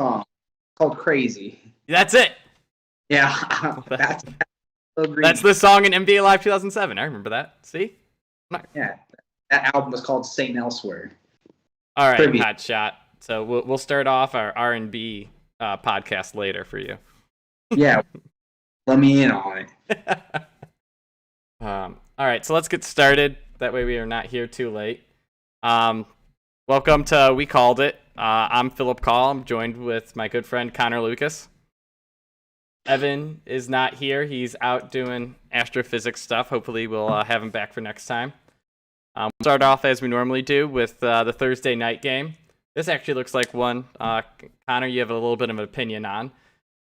song called Crazy. That's it. Yeah, that's so green. That's the song in NBA Live 2007. I remember that. See? Yeah, that album was called Saint Elsewhere. All right, Tribute. hot shot. So we'll start off our R&B podcast later for you. Yeah, let me in on it. All right, so let's get started. That way we are not here too late. Welcome to We Called It. I'm Philip Call. I'm joined with my good friend Connor Lucas. Evan is not here. He's out doing astrophysics stuff. Hopefully we'll have him back for next time. We'll start off as we normally do with the Thursday night game. This actually looks like one, Connor, you have a little bit of an opinion on.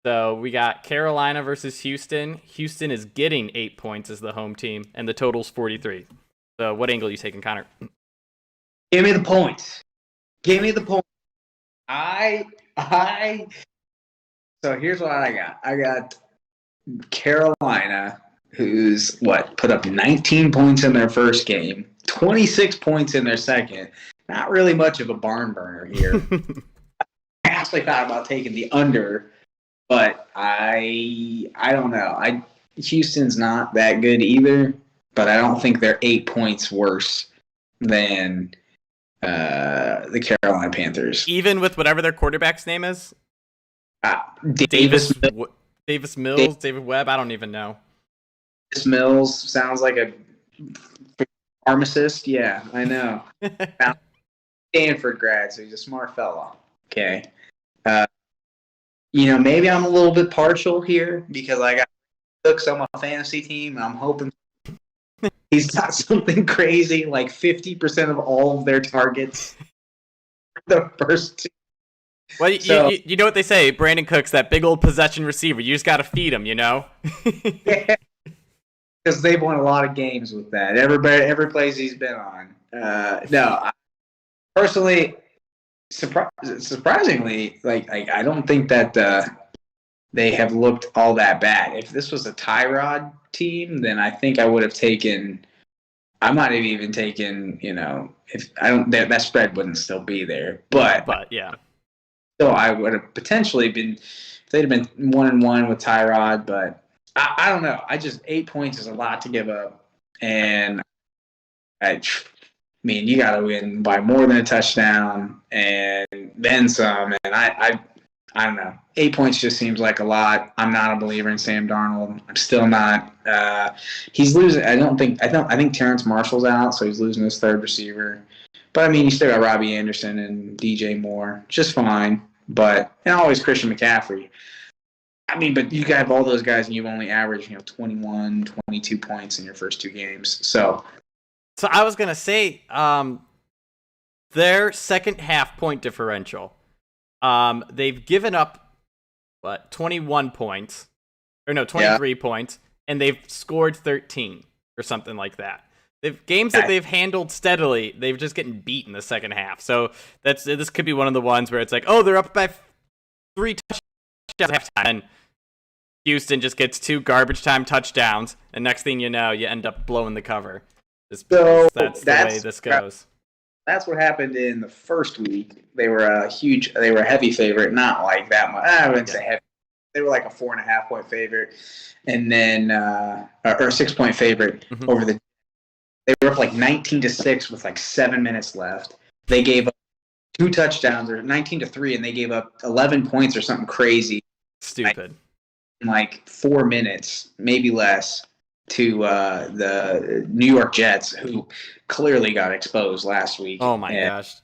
So we got Carolina versus Houston. Houston is getting 8 points as the home team, and the total's 43. So what angle are you taking, Connor? Give me the points. Give me the points. So here's what I got. I got Carolina, who's put up 19 points in their first game, 26 points in their second. Not really much of a barn burner here. I actually thought about taking the under, but I don't know. Houston's not that good either, but I don't think they're 8 points worse than the Carolina Panthers. Even with whatever their quarterback's name is? Davis Mills, David Webb, I don't even know. Davis Mills sounds like a pharmacist. Yeah, I know. Stanford grad, so he's a smart fella. Okay. Maybe I'm a little bit partial here because I got Cooks on my fantasy team, and I'm hoping he's got something crazy, like 50% of all of their targets. The first two. Well, you know what they say, Brandon Cooks, that big old possession receiver. You just got to feed him, Yeah. Because they've won a lot of games with that. Every place he's been on. Personally, surprisingly, I don't think that they have looked all that bad. If this was a Tyrod team, then I think I would have taken. I might have even taken. If I don't, that spread wouldn't still be there. But yeah. So I would have potentially been. If they'd have been 1-1 with Tyrod, but I don't know. 8 points is a lot to give up, and you got to win by more than a touchdown and then some. And I don't know. 8 points just seems like a lot. I'm not a believer in Sam Darnold. I'm still not. He's losing. I think Terrence Marshall's out, so he's losing his third receiver. But you still got Robbie Anderson and DJ Moore, just fine. And always Christian McCaffrey. But you have all those guys, and you've only averaged 21, 22 points in your first two games. So I was gonna say, their second half point differential. They've given up 21 points, or no, 23 points, and they've scored 13 or something like that. Games that they've handled steadily, they've just getting beat in the second half. So this could be one of the ones where it's like, oh, they're up by 3 touchdowns at halftime, and Houston just gets 2 garbage time touchdowns, and next thing you know, you end up blowing the cover. That's the way this goes. That's what happened in the first week. They were a heavy favorite, not like that much. I wouldn't say heavy. They were like a 4.5 point favorite, and then or a 6 point favorite over the. They were up 19-6 with 7 minutes left. They gave up 2 touchdowns, or 19-3, and they gave up 11 points or something crazy. Stupid. In 4 minutes, maybe less, to the New York Jets, who clearly got exposed last week. Oh my gosh.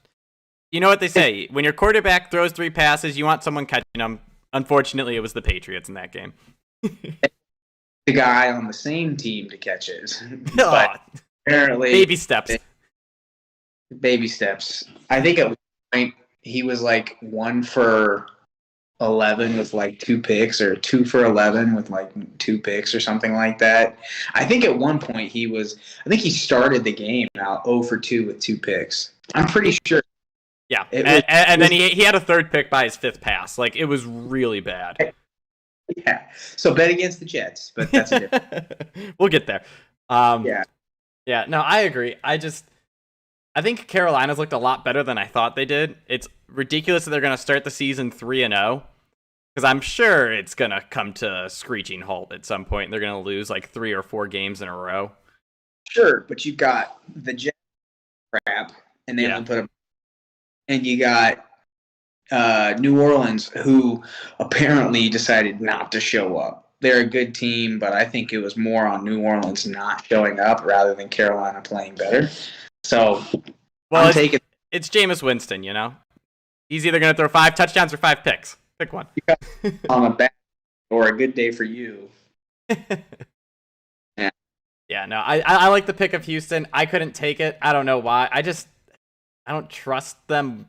You know what they say, when your quarterback throws 3 passes, you want someone catching them. Unfortunately, it was the Patriots in that game. The guy on the same team to catch it. But apparently baby steps. I think at one point he was 1 for 11 with 2 picks, or 2 for 11 with 2 picks or something like that. I think at one point he started the game out 0 for 2 with 2 picks. I'm pretty sure. Yeah, and then he had a 3rd pick by his 5th pass. It was really bad. Yeah, so bet against the Jets, but that's a different. We'll get there. Yeah. No, I agree. I think Carolina's looked a lot better than I thought they did. It's ridiculous that they're going to start the season 3-0 because I'm sure it's going to come to a screeching halt at some point. They're going to lose like 3 or 4 games in a row. Sure, but you've got the Jets crap, and they only put up, and you got New Orleans, who apparently decided not to show up. They're a good team, but I think it was more on New Orleans not showing up rather than Carolina playing better. So, well, it's Jameis Winston, you know? He's either going to throw 5 touchdowns or 5 picks. Pick one. On a bad or a good day for you. Yeah, no, I like the pick of Houston. I couldn't take it. I don't know why. I don't trust them,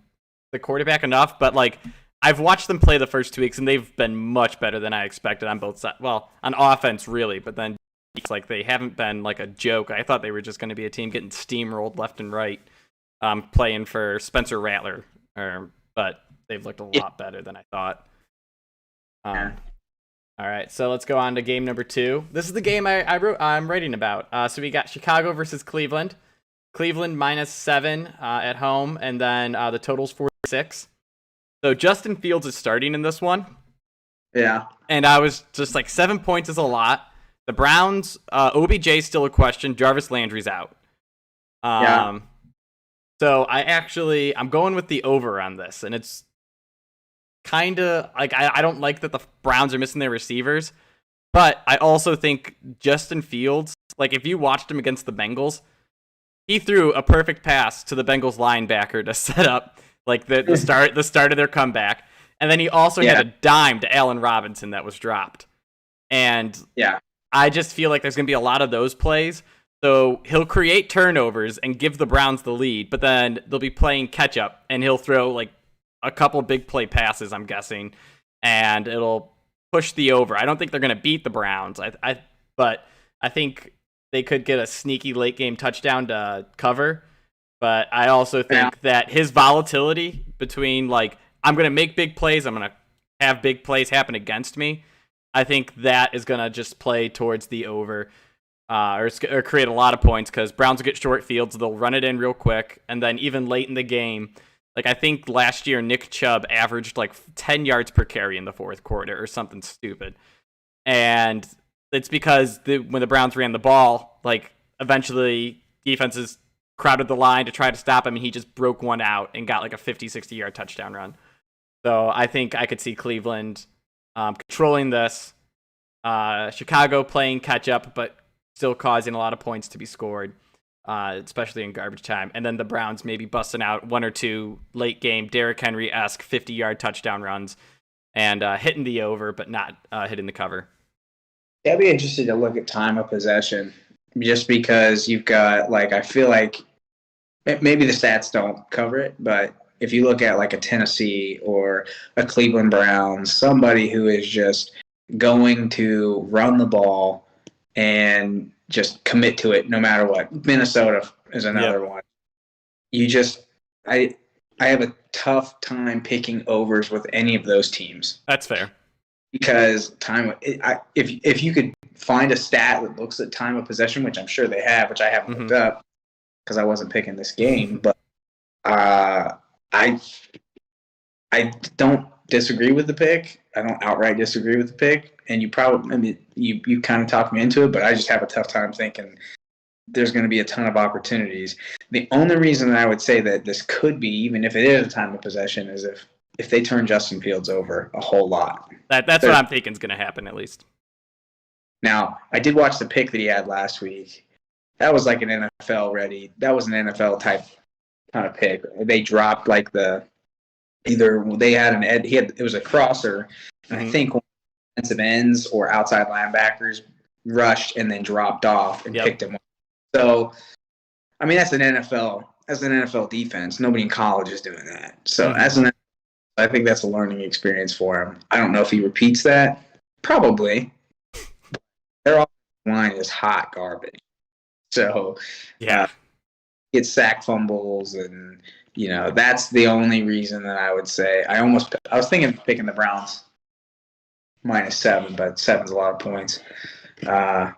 the quarterback, enough. But, like, I've watched them play the first 2 weeks, and they've been much better than I expected on both sides. Well, on offense, really, but then it's like they haven't been, like, a joke. I thought they were just going to be a team getting steamrolled left and right, playing for Spencer Rattler. But they've looked a lot better than I thought. All right, so let's go on to game number 2. This is the game I'm writing about. So we got Chicago versus Cleveland. Cleveland -7 at home, and then the total's 46. So Justin Fields is starting in this one. Yeah. And I was just like, 7 points is a lot. The Browns, OBJ's still a question. Jarvis Landry's out. Yeah. So I'm going with the over on this, and it's kind of like I don't like that the Browns are missing their receivers, but I also think Justin Fields, like if you watched him against the Bengals, he threw a perfect pass to the Bengals linebacker to set up like the start of their comeback, and then he also had a dime to Allen Robinson that was dropped, and I just feel like there's gonna be a lot of those plays. So he'll create turnovers and give the Browns the lead, but then they'll be playing catch up, and he'll throw like a couple big play passes, I'm guessing, and it'll push the over. I don't think they're going to beat the Browns, but I think they could get a sneaky late game touchdown to cover. But I also think that his volatility between like, I'm going to make big plays, I'm going to have big plays happen against me, I think that is going to just play towards the over or create a lot of points because Browns will get short fields, they'll run it in real quick, and then even late in the game, like, I think last year Nick Chubb averaged, like, 10 yards per carry in the fourth quarter or something stupid. And it's because when the Browns ran the ball, like, eventually defenses crowded the line to try to stop him, and he just broke one out and got, like, a 50, 60-yard touchdown run. So I think I could see Cleveland controlling this. Chicago playing catch-up, but still causing a lot of points to be scored. Especially in garbage time. And then the Browns maybe busting out 1 or 2 late game Derrick Henry-esque 50-yard touchdown runs and hitting the over, but not hitting the cover. Yeah, I'd be interested to look at time of possession just because you've got, like, I feel like maybe the stats don't cover it, but if you look at like a Tennessee or a Cleveland Browns, somebody who is just going to run the ball and just commit to it no matter what. Minnesota is another one. I have a tough time picking overs with any of those teams. That's fair. Because if you could find a stat that looks at time of possession, which I'm sure they have, which I haven't looked up because I wasn't picking this game, but I don't disagree with the pick. I don't outright disagree with the pick. And you kind of talked me into it, but I just have a tough time thinking there's going to be a ton of opportunities. The only reason that I would say that this could be, even if it is a time of possession, is if they turn Justin Fields over a whole lot. That's what I'm thinking is going to happen, at least. Now, I did watch the pick that he had last week. That was like an NFL ready. That was an NFL type kind of pick. They dropped like it was a crosser, and I think defensive ends or outside linebackers rushed and then dropped off and picked him up. So, I mean, that's an NFL defense. Nobody in college is doing that. So, I think that's a learning experience for him. I don't know if he repeats that. Probably. Their offensive line is hot garbage. So, get sack fumbles, and that's the only reason that I would say. I was thinking of picking the Browns -7, but 7's a lot of points. I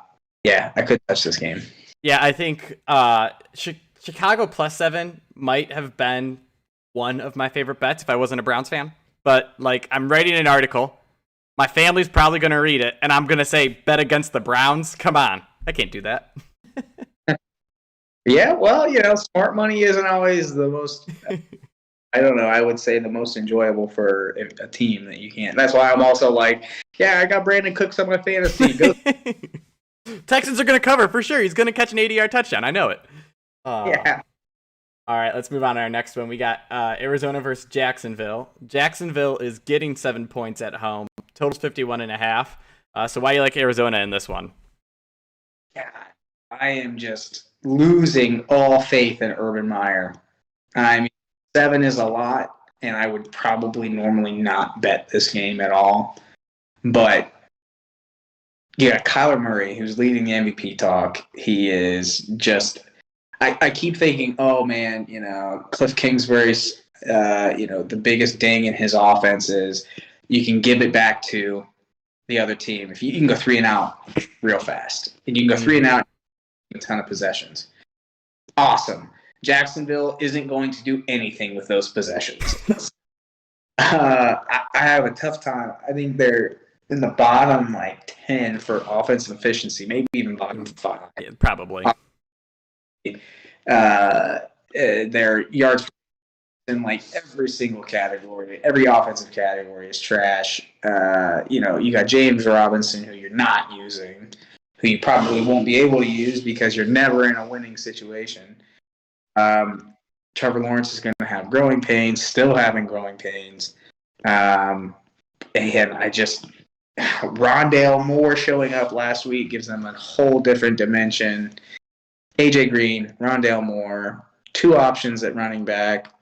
could touch this game. Yeah, I think Chicago +7 might have been one of my favorite bets if I wasn't a Browns fan. But, like, I'm writing an article. My family's probably going to read it, and I'm going to say, bet against the Browns? Come on. I can't do that. Yeah, well, smart money isn't always the most, I don't know, I would say the most enjoyable for a team that you can't. That's why I'm also like, yeah, I got Brandon Cooks on my fantasy. Go. Texans are going to cover for sure. He's going to catch an 80-yard touchdown. I know it. Yeah. All right, let's move on to our next one. We got Arizona versus Jacksonville. Jacksonville is getting 7 points at home. Total's 51.5. So why do you like Arizona in this one? God, I am just losing all faith in Urban Meyer. I mean, 7 is a lot, and I would probably normally not bet this game at all. But yeah, Kyler Murray, who's leading the MVP talk, he is just. I keep thinking, oh man, Cliff Kingsbury's, the biggest ding in his offense is you can give it back to the other team. If you can go 3 and out real fast, and you can go 3 and out a ton of possessions. Awesome. Jacksonville isn't going to do anything with those possessions. I have a tough time. I think they're in the bottom 10 for offensive efficiency, maybe even bottom 5. Yeah, probably. Their yards in every single category, every offensive category is trash. You got James Robinson, who you're not using, who you probably won't be able to use because you're never in a winning situation. Trevor Lawrence is going to have growing pains, still having growing pains. And Rondale Moore showing up last week gives them a whole different dimension. AJ Green, Rondale Moore, 2 options at running back.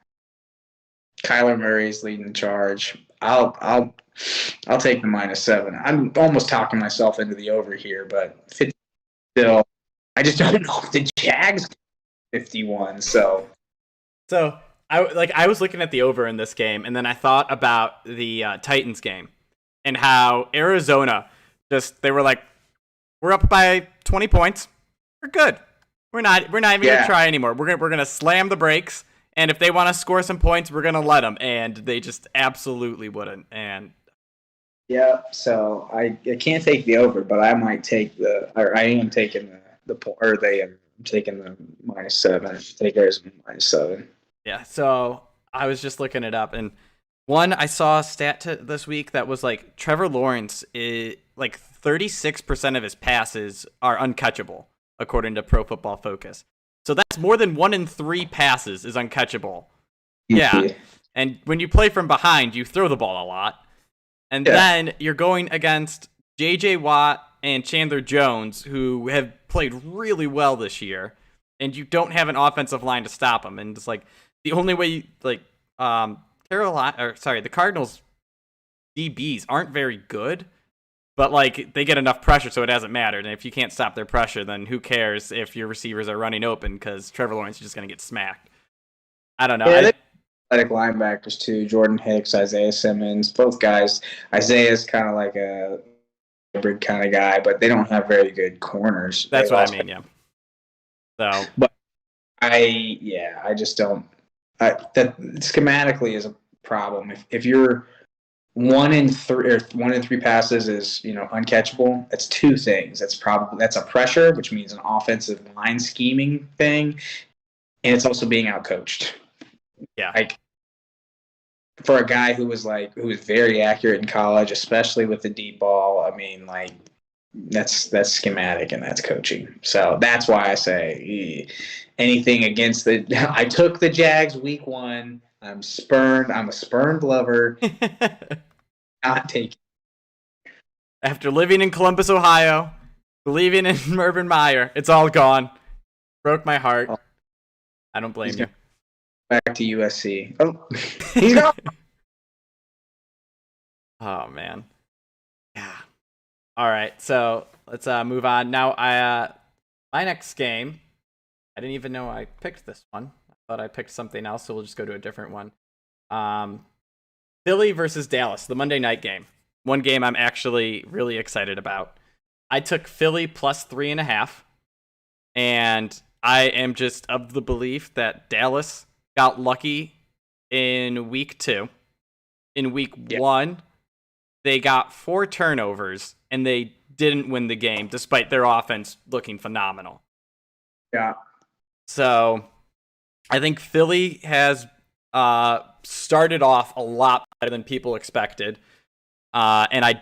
Kyler Murray's leading the charge. I'll take the -7. I'm almost talking myself into the over here, but 50 still. I just don't know if the Jags 51. So I was looking at the over in this game, and then I thought about the Titans game and how Arizona they were like, we're up by 20 points, we're good. We're not even gonna try anymore. We're gonna slam the brakes, and if they want to score some points, we're gonna let them. And they just absolutely wouldn't. And yeah, so I can't take the over, but I might take I am taking I'm taking the -7. Take theirs -7. Yeah. So I was just looking it up, and I saw a stat this week that was like Trevor Lawrence is 36% of his passes are uncatchable, according to Pro Football Focus. So that's more than 1 in 3 passes is uncatchable. Yeah. And when you play from behind, you throw the ball a lot. And then you're going against J.J. Watt and Chandler Jones, who have played really well this year. And you don't have an offensive line to stop them. And it's the only way the Cardinals DBs aren't very good. But, they get enough pressure, so it hasn't mattered. And if you can't stop their pressure, then who cares if your receivers are running open because Trevor Lawrence is just going to get smacked. I don't know. Yeah, athletic linebackers, too. Jordan Hicks, Isaiah Simmons, both guys. Isaiah's kind of like a hybrid kind of guy, but they don't have very good corners. That's what I mean, yeah. So, but I just don't. That schematically is a problem. If you're 1 in 3 passes is uncatchable. That's 2 things. That's a pressure, which means an offensive line scheming thing, and it's also being outcoached. Yeah. For a guy who was very accurate in college, especially with the deep ball. I mean, that's schematic and that's coaching. So that's why I say anything against I took the Jags week 1. I'm a spurned lover. Not taking. After living in Columbus, Ohio, believing in Urban Meyer, it's all gone. Broke my heart. I don't blame you. Back to USC. Oh, he's gone. Oh man. Yeah. All right, so let's move on now. My next game. I didn't even know I picked this one. I thought I picked something else, so we'll just go to a different one. Philly versus Dallas, the Monday night game. One game I'm actually really excited about. I took Philly +3.5, and I am just of the belief that Dallas got lucky in week 2. In week 1, they got 4 turnovers, and they didn't win the game, despite their offense looking phenomenal. Yeah. So I think Philly has started off a lot better than people expected. And I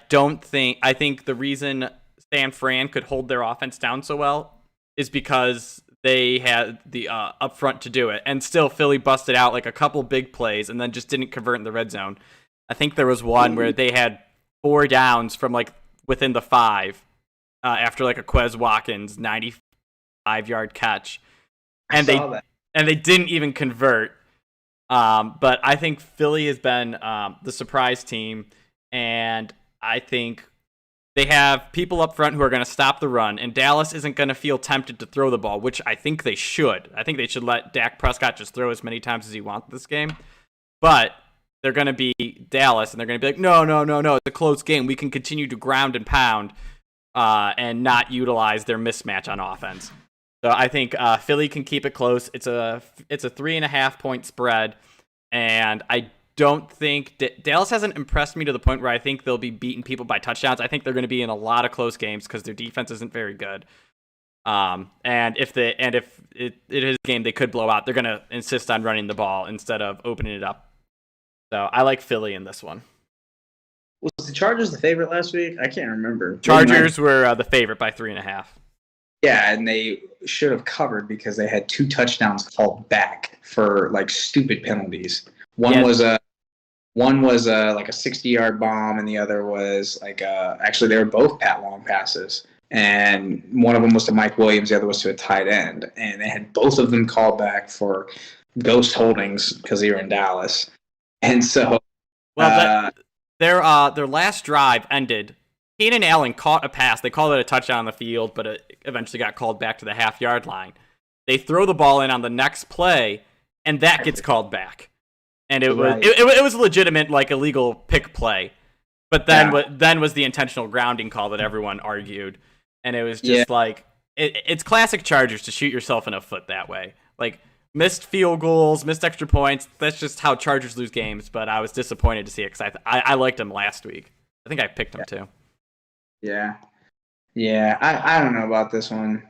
think the reason San Fran could hold their offense down so well is because they had the up front to do it. And still, Philly busted out like a couple big plays and then just didn't convert in the red zone. I think there was one where they had 4 downs from like within the 5 after like a Quez Watkins 95-yard catch. And they didn't even convert. But I think Philly has been the surprise team, and I think they have people up front who are going to stop the run, and Dallas isn't going to feel tempted to throw the ball, which I think they should. I think they should let Dak Prescott just throw as many times as he wants this game. But they're going to be Dallas, and they're going to be like, no, it's a close game. We can continue to ground and pound and not utilize their mismatch on offense. So I think Philly can keep it close. It's a 3.5-point spread, and I don't think Dallas hasn't impressed me to the point where I think they'll be beating people by touchdowns. I think they're going to be in a lot of close games because their defense isn't very good. And if it is a game they could blow out, they're going to insist on running the ball instead of opening it up. So I like Philly in this one. Was the Chargers the favorite last week? I can't remember. Chargers were the favorite by 3.5. Yeah, and they should have covered because they had 2 touchdowns called back for like stupid penalties. One was like a 60-yard bomb, and the other was like actually they were both long passes, and one of them was to Mike Williams, the other was to a tight end, and they had both of them called back for ghost holdings because they were in Dallas, and so their last drive ended. Keenan Allen caught a pass. They called it a touchdown on the field, but it eventually got called back to the half-yard line. They throw the ball in on the next play, and that gets called back. And it was a legitimate, like, illegal pick play. But then was the intentional grounding call that everyone argued. And it was just like, it's classic Chargers to shoot yourself in the foot that way. Like, missed field goals, missed extra points. That's just how Chargers lose games. But I was disappointed to see it because I liked them last week. I think I picked them too. Yeah. I don't know about this one.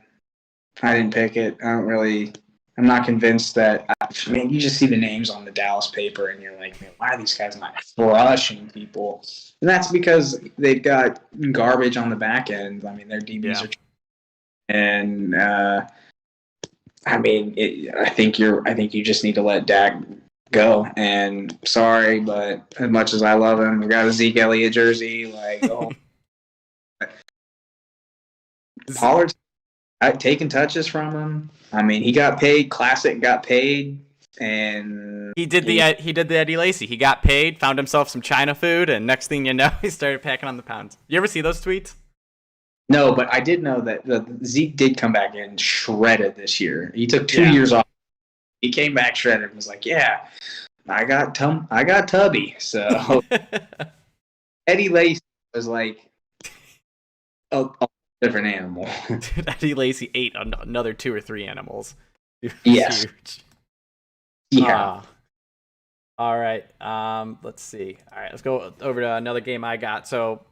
I didn't pick it. I'm not convinced that. You just see the names on the Dallas paper, and you're like, man, why are these guys not crushing people? And that's because they've got garbage on the back end. I mean, their DBs are, and I think you just need to let Dak go. And sorry, but as much as I love him, we got a Zeke Elliott jersey. Like, Pollard's taking touches from him. I mean, he got paid. Classic got paid, and he did the Eddie Lacy. He got paid, found himself some China food, and next thing you know, he started packing on the pounds. You ever see those tweets? No, but I did know that Zeke did come back in shredded this year. He took 2 years off. He came back shredded and was like, "Yeah, I got tubby." So Eddie Lacy was like a different animal. Dude, Eddie Lacy ate another 2 or 3 animals. Yes. Huge. Yeah. All right. Let's see. All right, let's go over to another game I got. So,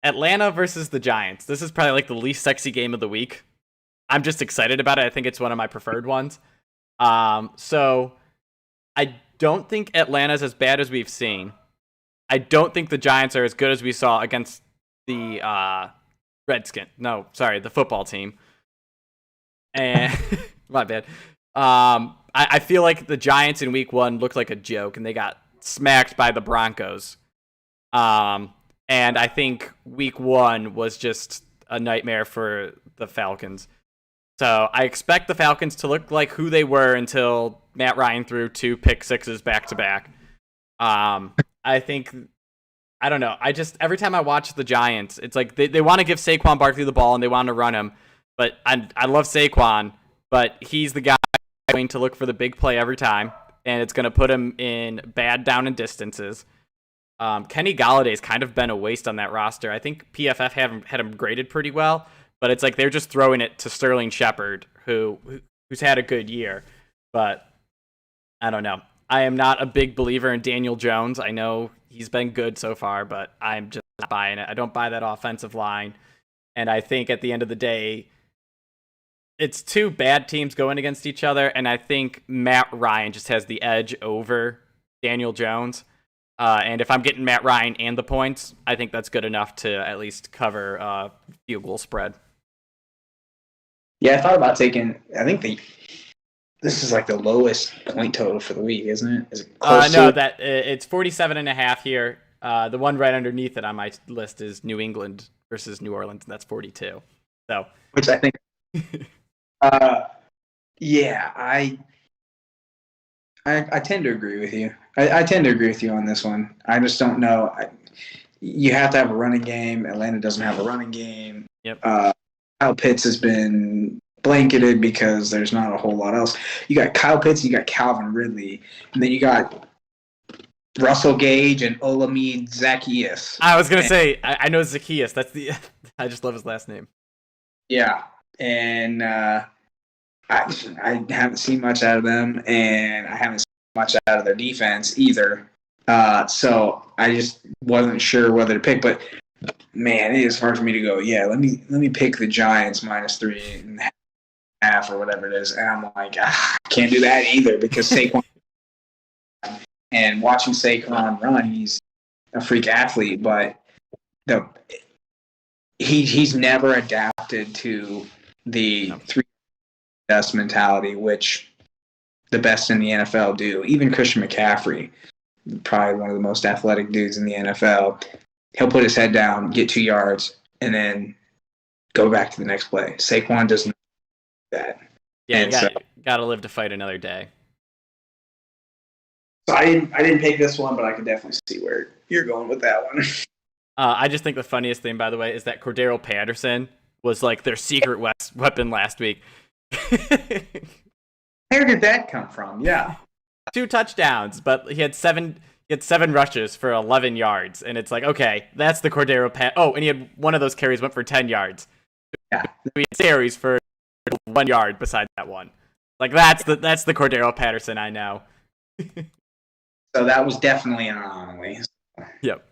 Atlanta versus the Giants. This is probably like the least sexy game of the week. I'm just excited about it. I think it's one of my preferred ones. So I don't think Atlanta's as bad as we've seen. I don't think the Giants are as good as we saw against the the football team. And my bad. I feel like the Giants in week 1 looked like a joke, and they got smacked by the Broncos. And I think week 1 was just a nightmare for the Falcons. So I expect the Falcons to look like who they were until Matt Ryan threw 2 pick sixes back to back. I don't know. Every time I watch the Giants, it's like they want to give Saquon Barkley the ball and they want to run him. But I love Saquon, but he's the guy going to look for the big play every time, and it's going to put him in bad down and distances. Kenny Galladay's kind of been a waste on that roster. I think PFF had him graded pretty well, but it's like they're just throwing it to Sterling Shepard, who who's had a good year, but I don't know. I am not a big believer in Daniel Jones. I know he's been good so far, but I'm just not buying it. I don't buy that offensive line. And I think at the end of the day, it's two bad teams going against each other, and I think Matt Ryan just has the edge over Daniel Jones. And if I'm getting Matt Ryan and the points, I think that's good enough to at least cover field goal spread. Yeah, I thought about taking. I think this is like the lowest point total for the week, isn't it? Is it close No, to that it's 47.5 here. The one right underneath it on my list is New England versus New Orleans, and that's 42. So, which I think. Yeah, I tend to agree with you. I tend to agree with you on this one. I just don't know. You have to have a running game. Atlanta doesn't have a running game. Yep. Kyle Pitts has been blanketed because there's not a whole lot else. You got Kyle Pitts, you got Calvin Ridley, and then you got Russell Gage and Olamide Zaccheaus. I was gonna say I know Zaccheaus. That's the I just love his last name. Yeah, and I haven't seen much out of them, and I haven't seen much out of their defense either. So I just wasn't sure whether to pick. But man, it is hard for me to go. Yeah, let me pick the Giants -3.5 or whatever it is, and I'm like, I can't do that either because Saquon. And watching Saquon run, he's a freak athlete, but he's never adapted to the three best mentality, which the best in the NFL do. Even Christian McCaffrey, probably one of the most athletic dudes in the NFL, he'll put his head down, get 2 yards, and then go back to the next play. Saquon doesn't do that. Yeah, you got to live to fight another day. So I didn't pick this one, but I could definitely see where you're going with that one. I just think the funniest thing, by the way, is that Cordero Patterson was like their secret weapon last week. Where did that come from? Yeah. 2 touchdowns, but he had 7 rushes for 11 yards, and it's like, okay, that's the Cordero Oh, and he had one of those carries went for 10 yards. Yeah. He had carries for 1 yard besides that one. Like that's the Cordero Patterson I know. So that was definitely an anomaly. Yep.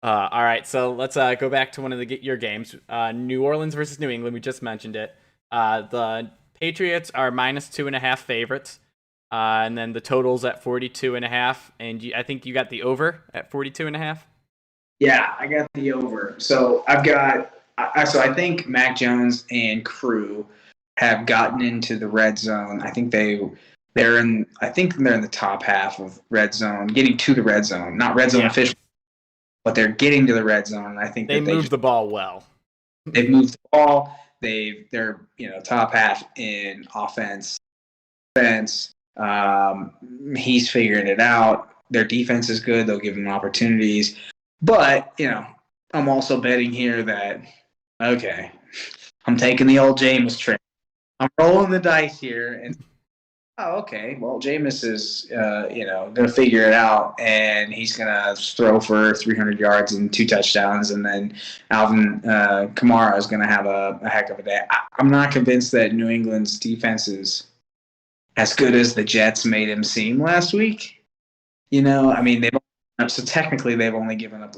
All right, so let's go back to one of your games. New Orleans versus New England. We just mentioned it. The Patriots are -2.5 favorites, and then the total's at 42.5. And I think you got the over at 42.5. Yeah, I got the over. So I've got. I think Mac Jones and crew have gotten into the red zone. I think they're in the top half of red zone, getting to the red zone, not red zone official, but they're getting to the red zone. I think they moved the ball well. They've moved the ball. They're top half in offense. Defense. He's figuring it out. Their defense is good. They'll give him opportunities. But I'm also betting here that I'm taking the old Jameis trick. I'm rolling the dice here and. Oh, okay. Well, Jameis is, going to figure it out, and he's going to throw for 300 yards and 2 touchdowns, and then Alvin Kamara is going to have a heck of a day. I'm not convinced that New England's defense is as good as the Jets made him seem last week. So technically they've only given up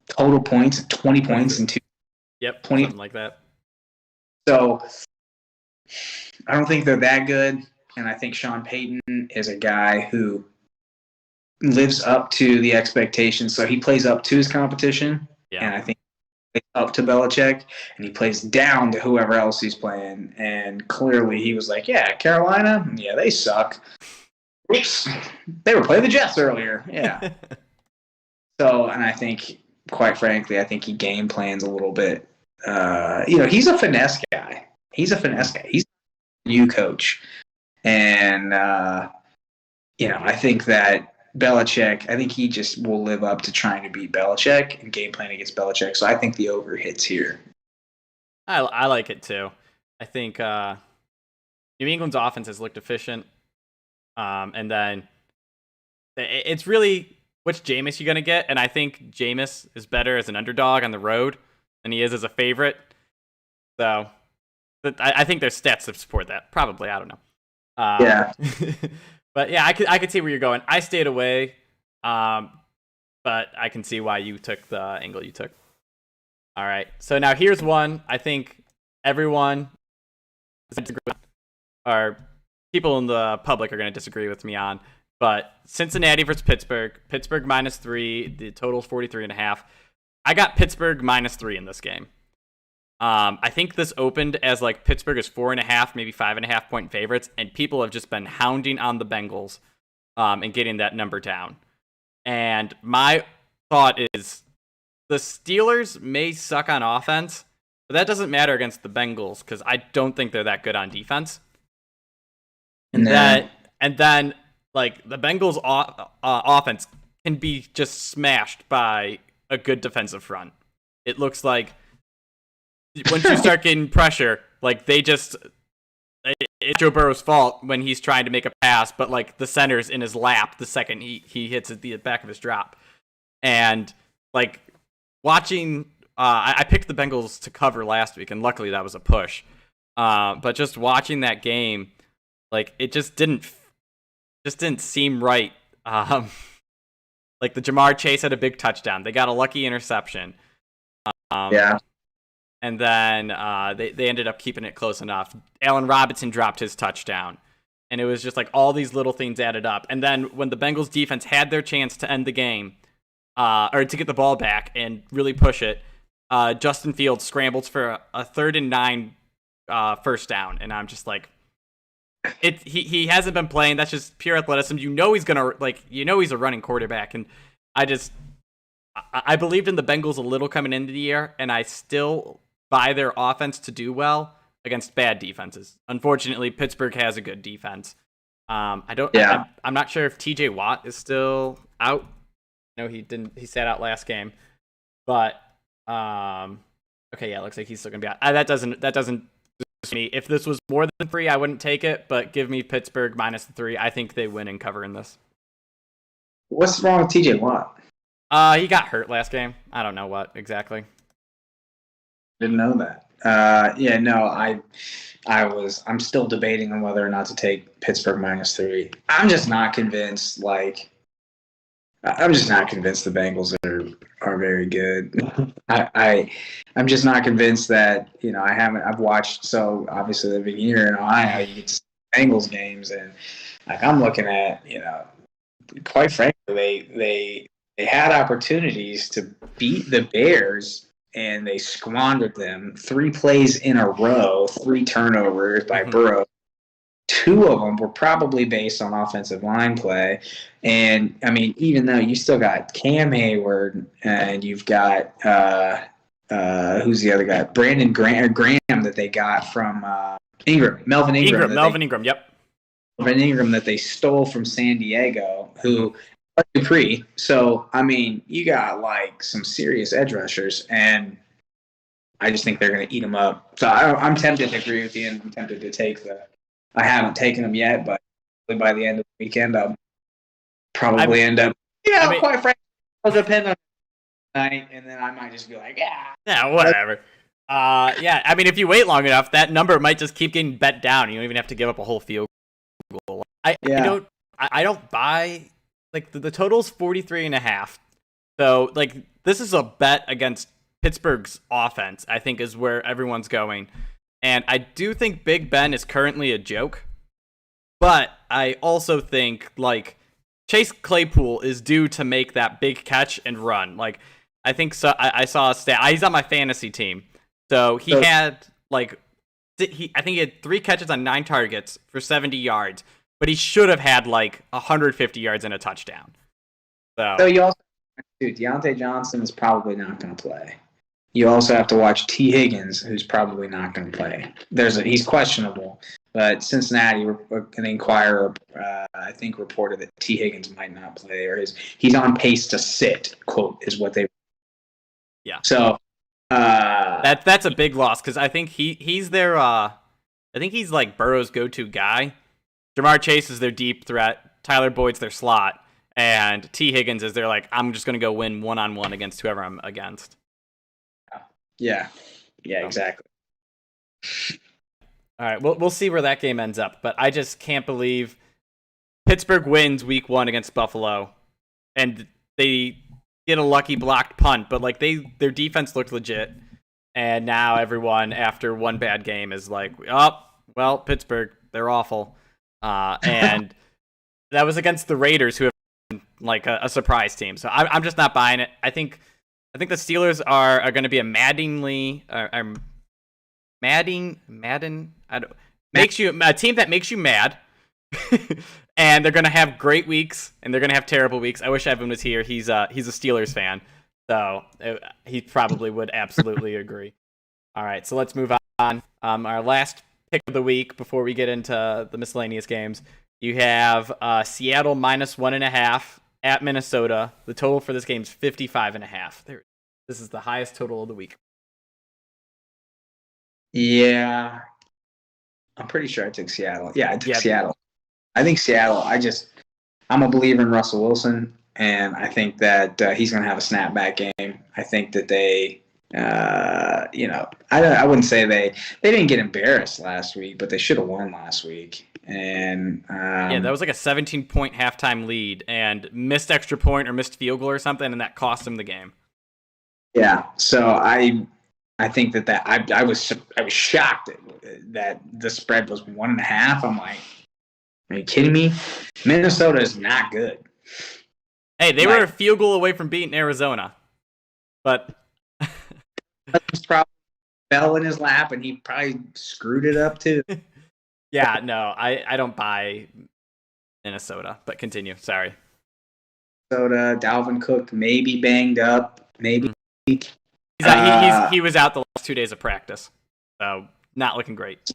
total points, 20 points and 2. Yep, 20, something like that. So I don't think they're that good, and I think Sean Payton is a guy who lives up to the expectations. So he plays up to his competition, and I think he plays up to Belichick, and he plays down to whoever else he's playing. And clearly he was like, yeah, Carolina, yeah, they suck. Oops, they were playing the Jets earlier. Yeah. So, and I think, quite frankly, he game plans a little bit. He's a finesse guy. He's a new coach. And, I think that Belichick, he just will live up to trying to beat Belichick and game plan against Belichick. So I think the over hits here. I like it too. I think New England's offense has looked efficient. And then it's really which Jameis you're going to get. And I think Jameis is better as an underdog on the road than he is as a favorite. So But I think there's stats to support that. Probably, I don't know. Yeah. But yeah, I could see where you're going. I stayed away, but I can see why you took the angle you took. All right, so now here's one I think everyone or people in the public are going to disagree with me on. But Cincinnati versus Pittsburgh. Pittsburgh -3. The total's 43.5. I got Pittsburgh -3 in this game. I think this opened as like Pittsburgh is 4.5, maybe 5.5 point favorites, and people have just been hounding on the Bengals and getting that number down. And my thought is the Steelers may suck on offense, but that doesn't matter against the Bengals because I don't think they're that good on defense. And then like the Bengals offense can be just smashed by a good defensive front. It looks like once you start getting pressure, like it's Joe Burrow's fault when he's trying to make a pass, but like the center's in his lap the second he hits at the back of his drop. And like watching, I picked the Bengals to cover last week, and luckily that was a push. But just watching that game, like it just didn't seem right. Like the Jamar Chase had a big touchdown. They got a lucky interception. Yeah. And then they ended up keeping it close enough. Allen Robinson dropped his touchdown. And it was just like all these little things added up. And then when the Bengals defense had their chance to end the game, or to get the ball back and really push it, Justin Fields scrambles for a 3rd and 9 first down. And I'm just like, he hasn't been playing. That's just pure athleticism. He's a running quarterback. And I believed in the Bengals a little coming into the year, and I still buy their offense to do well against bad defenses. Unfortunately, Pittsburgh has a good defense. I'm not sure if TJ Watt is still out. No, he didn't. He sat out last game, but okay, yeah, it looks like he's still gonna be out. That doesn't me. If this was more than 3, I wouldn't take it. But give me Pittsburgh -3. I think they win and cover in this. What's wrong with TJ Watt? He got hurt last game. I don't know what exactly. Didn't know that. I'm still debating on whether or not to take Pittsburgh -3. I'm just not convinced. I'm just not convinced the Bengals are very good. I'm just not convinced that I've watched, so obviously living here in Ohio, you get to see Bengals games, and like I'm looking at quite frankly they had opportunities to beat the Bears, and they squandered them. 3 plays in a row, 3 turnovers by Burrow. 2 of them were probably based on offensive line play. And, I mean, even though you still got Cam Hayward and you've got who's the other guy? Brandon Graham that they got from Melvin Ingram. Yep. Melvin Ingram that they stole from San Diego, who Dupree. So, I mean, you got like some serious edge rushers, and I just think they're going to eat them up. So I'm tempted to agree with you, and I'm tempted to take I haven't taken them yet, but by the end of the weekend, I'll probably end up. Quite frankly, it'll depend on the night, and then I might just be like, yeah, whatever. I mean, if you wait long enough, that number might just keep getting bet down. You don't even have to give up a whole field goal. I don't buy. Like, the total's 43.5. So, like, this is a bet against Pittsburgh's offense, I think, is where everyone's going. And I do think Big Ben is currently a joke. But I also think, like, Chase Claypool is due to make that big catch and run. Like, I think so. I saw a stat. He's on my fantasy team. So he had, like, I think he had 3 catches on 9 targets for 70 yards. But he should have had like 150 yards and a touchdown. So you also, Deontay Johnson is probably not going to play. You also have to watch T. Higgins, who's probably not going to play. He's questionable, but Cincinnati, an Inquirer, I think reported that T. Higgins might not play, or he's on pace to sit. Quote is what they. Yeah. So that's a big loss because I think he's their. I think he's like Burrow's go-to guy. Jamar Chase is their deep threat. Tyler Boyd's their slot. And T. Higgins is their, like, I'm just going to go win one-on-one against whoever I'm against. Yeah, exactly. All right, we'll see where that game ends up, but I just can't believe Pittsburgh wins week 1 against Buffalo, and they get a lucky blocked punt, but like their defense looked legit, and now everyone after one bad game is like, oh, well, Pittsburgh, they're awful, and that was against the Raiders, who have been like a surprise team. So I'm just not buying it. I think the Steelers are going to be a a team that makes you mad. And they're going to have great weeks, and they're going to have terrible weeks. I wish Evan was here. He's a Steelers fan, so he probably would absolutely agree. All right, so let's move on. Our last pick of the week before we get into the miscellaneous games. You have Seattle -1.5 at Minnesota. The total for this game is 55.5. This is the highest total of the week. Yeah, I'm pretty sure I took Seattle. Yeah, I took Seattle. I think Seattle. I'm a believer in Russell Wilson, and I think that he's going to have a snapback game. I think that they, I wouldn't say they didn't get embarrassed last week, but they should have won last week. And that was like a 17-point halftime lead, and missed extra point or missed field goal or something, and that cost them the game. Yeah, so I think that I was shocked that the spread was 1.5. I'm like, are you kidding me? Minnesota is not good. Hey, they were a field goal away from beating Arizona, but probably fell in his lap, and he probably screwed it up too. Yeah, no, I don't buy Minnesota, but continue. Sorry. Minnesota, Dalvin Cook maybe banged up, maybe. He was out the last 2 days of practice, so not looking great.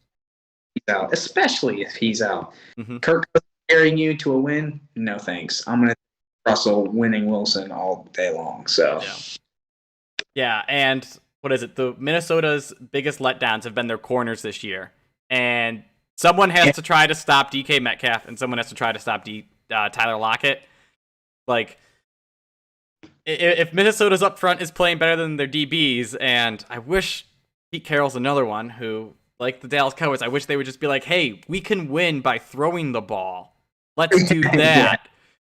He's out, especially if he's out. Mm-hmm. Kirk carrying you to a win? No thanks. I'm gonna Russell winning Wilson all day long. So yeah, and what is it? The Minnesota's biggest letdowns have been their corners this year, and someone has to try to stop DK Metcalf, and someone has to try to stop Tyler Lockett. Like, if Minnesota's up front is playing better than their DBs, and I wish Pete Carroll's another one who, like the Dallas Cowboys, I wish they would just be like, hey, we can win by throwing the ball. Let's do that.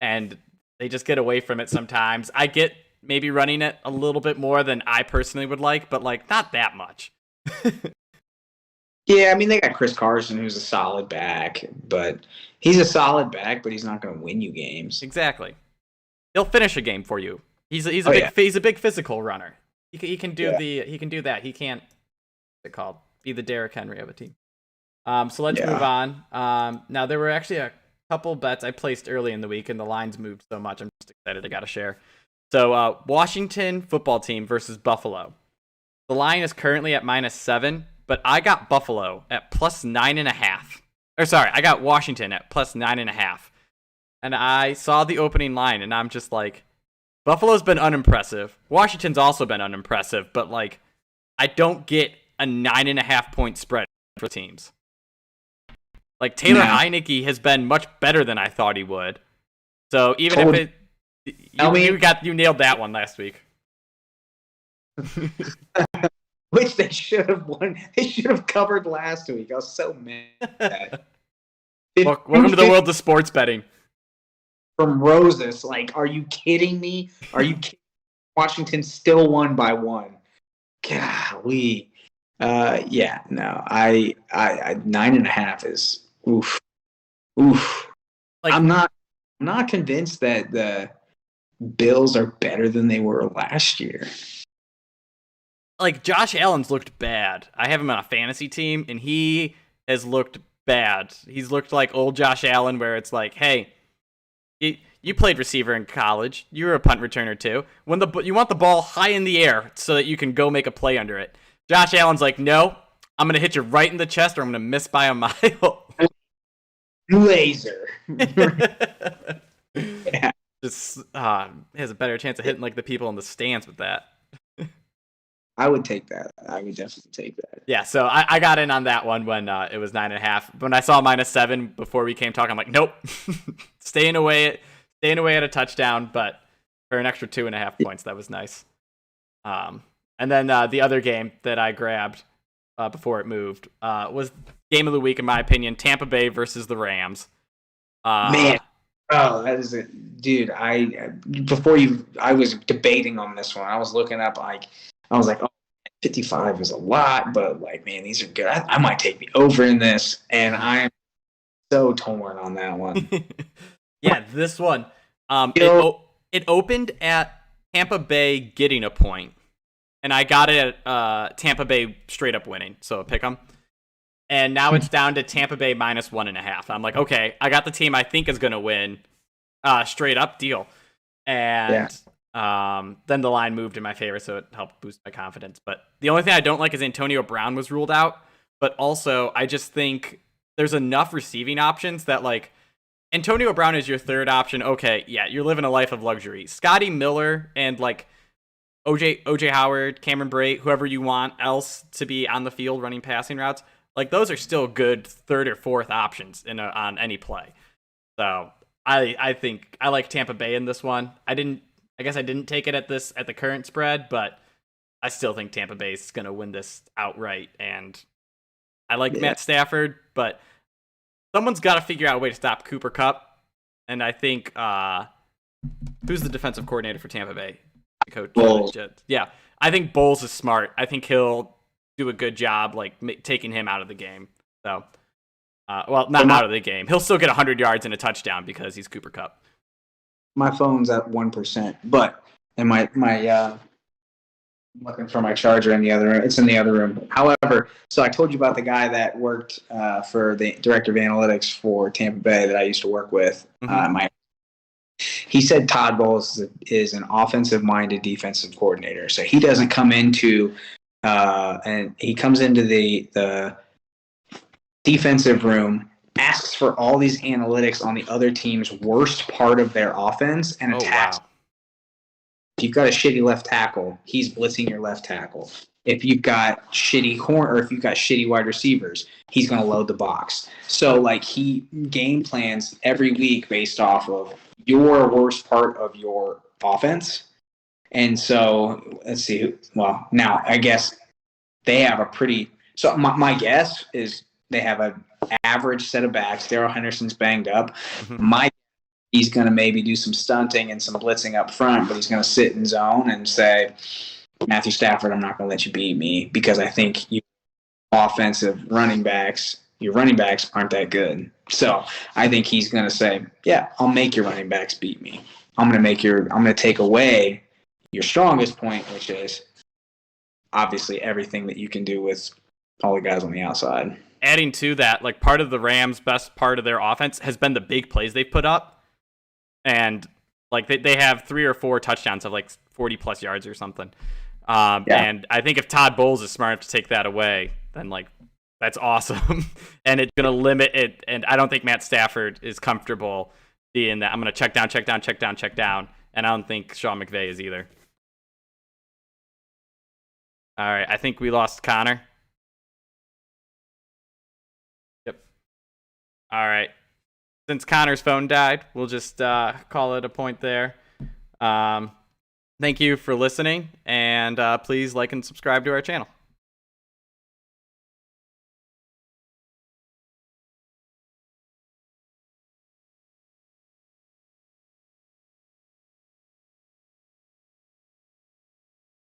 And they just get away from it sometimes. I get maybe running it a little bit more than I personally would like, but like not that much. Yeah, I mean, they got Chris Carson, who's a solid back, but he's not going to win you games. Exactly. He'll finish a game for you. He's a big physical runner. He can do that. He can't, what's it called? Be the Derrick Henry of a team. So let's move on. Now there were actually a couple bets I placed early in the week, and the lines moved so much. I'm just excited. I got to share. So Washington football team versus Buffalo. The line is currently at -7, but I got Buffalo at +9.5. Or sorry, I got Washington at +9.5. And I saw the opening line, and I'm just like, Buffalo's been unimpressive. Washington's also been unimpressive, but like, I don't get a 9.5 point spread for teams. Like, Taylor Heineke has been much better than I thought he would. So even if you nailed that one last week. Which they should have won. They should have covered last week. I was so mad. Welcome to the world of sports betting. From Roses, like, are you kidding me? Washington still won by 1. Golly. I 9.5 is oof. Like, I'm not convinced that the Bills are better than they were last year. Like, Josh Allen's looked bad. I have him on a fantasy team, and he has looked bad. He's looked like old Josh Allen, where it's like, hey, you played receiver in college. You were a punt returner too. You want the ball high in the air so that you can go make a play under it. Josh Allen's like, no, I'm going to hit you right in the chest, or I'm going to miss by a mile. Laser. Yeah. Just has a better chance of hitting like the people in the stands with that. I would take that. I would definitely take that. Yeah, so I got in on that one when it was 9.5. When I saw -7 before we came talking, I'm like, nope, staying away at a touchdown, but for an extra 2.5 points, that was nice. And then the other game that I grabbed before it moved was game of the week in my opinion. Tampa Bay versus the Rams. Man, that is it, dude. I was debating on this one. I was looking up I was like, oh, 55 is a lot, but like, man, these are good. I might take the over in this, and I'm so torn on that one. Yeah, this one. It opened at Tampa Bay getting a point, and I got it at Tampa Bay straight up winning, so pick 'em. And now it's down to Tampa Bay -1.5. I'm like, okay, I got the team I think is going to win. Straight up deal. And then the line moved in my favor, so it helped boost my confidence. But the only thing I don't like is Antonio Brown was ruled out. But also, I just think there's enough receiving options that, like, Antonio Brown is your third option. Okay, yeah, you're living a life of luxury. Scotty Miller and, like, OJ Howard, Cameron Brate, whoever you want else to be on the field running passing routes, like, those are still good third or fourth options on any play. So I think I like Tampa Bay in this one. I guess I didn't take it at the current spread, but I still think Tampa Bay is going to win this outright. And I like Matt Stafford, but someone's got to figure out a way to stop Cooper Kupp. And I think who's the defensive coordinator for Tampa Bay? Coach. Bowles. Yeah, I think Bowles is smart. I think he'll do a good job, like taking him out of the game. So, not out of the game. He'll still get 100 yards and a touchdown because he's Cooper Kupp. My phone's at 1%, but my looking for my charger in the other room. It's in the other room. However, so I told you about the guy that worked for the director of analytics for Tampa Bay that I used to work with. He said Todd Bowles is an offensive-minded defensive coordinator. So he doesn't come into and he comes into the defensive room, asks for all these analytics on the other team's worst part of their offense, and attacks. Wow. If you've got a shitty left tackle, he's blitzing your left tackle. If you've got shitty corner, or if you've got shitty wide receivers, he's going to load the box. So, like, he game plans every week based off of your worst part of your offense. And so, let's see. Well, now, I guess they have a pretty – so my guess is they have an average set of backs. Darrell Henderson's banged up. He's going to maybe do some stunting and some blitzing up front, but he's going to sit in zone and say, Matthew Stafford, I'm not going to let you beat me because I think your running backs aren't that good. So I think he's going to say, yeah, I'll make your running backs beat me. I'm going to take away your strongest point, which is obviously everything that you can do with all the guys on the outside. Adding to that, like, part of the Rams' best part of their offense has been the big plays they've put up. And, like, they have 3 or 4 touchdowns of, like, 40-plus yards or something. And I think if Todd Bowles is smart enough to take that away, then, like, that's awesome. And it's going to limit it. And I don't think Matt Stafford is comfortable being that. I'm going to check down. And I don't think Sean McVay is either. All right. I think we lost Connor. Yep. All right. Since Connor's phone died, we'll just call it a point there. Thank you for listening, and please like and subscribe to our channel.